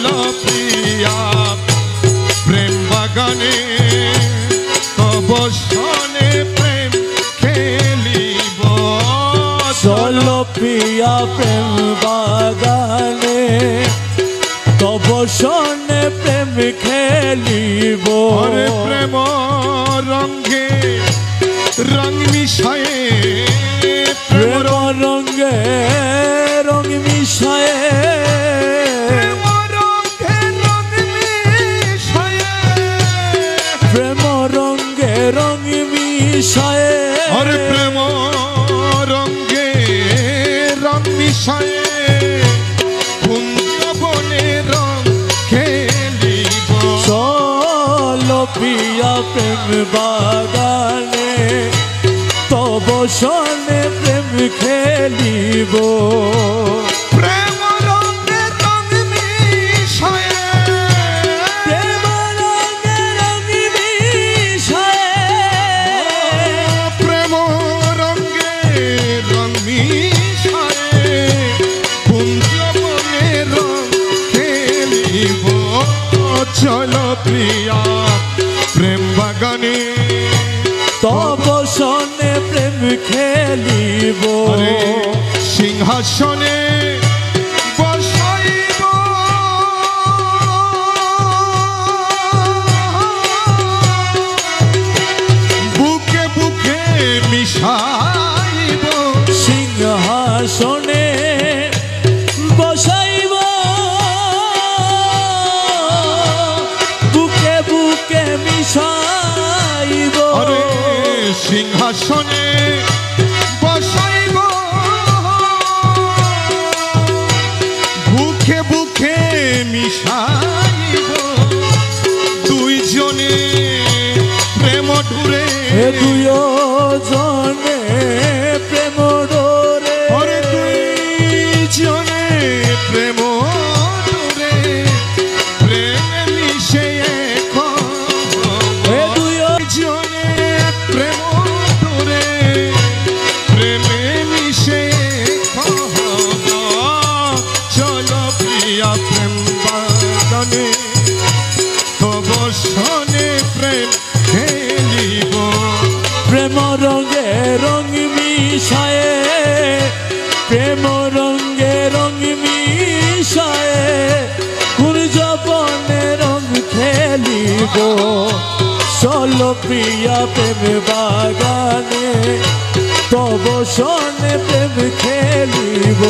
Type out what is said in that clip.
চলো প্রিয়া প্রেম বাগানে তব সনে প্রেম খেলিব চলো প্রিয়া প্রেম বাগানে তব সনে প্রেম খেলিব আরে প্রেম রঙে রং মিশায়ে প্রেম রঙে রং মিশায়ে প্রেম রঙে রং মিশায়ে প্রেম রঙে রং মিশায়ে আরে প্রেম রঙে রং মিশায়ে কুঞ্জবনে রং খেলিব চলো প্রিয়া প্রেম বাগানে তব সনে প্রেম খেলিব প্রেম রঙে রং মিশায়ে প্রেম রঙে রং মিশায়ে প্রেম রঙে রং মিশায়ে কুঞ্জবনে রং খেলিব চলো প্রিয়া প্রেম বাগানে তব সনে প্রেম খেলিব আরে সিংহাসনে বসাইব বুকে বুকে মিশাইব সিংহাসনে বসাইব বুকে বুকে মিশাইব আরে সিংহাসনে বসাইব বুকে বুকে মিশাইব দুইজনে প্রেম ডুরে দুজনে প্রেম ডোরে আরে দুইজনে প্রেম ডুরে প্রেমে মিশে এক দুইজনে প্রেম ডুরে প্রেমে মিশে এক চলো প্রিয়া প্রেম বাগানে তব সনে প্রেম খেলিব প্রেম রঙে রং মিশায়ে প্রেম রঙে রং মিশায়ে কুঞ্জবনে রং খেলিব চলো প্রিয়া প্রেম বাগানে তব সনে প্রেম খেলিব।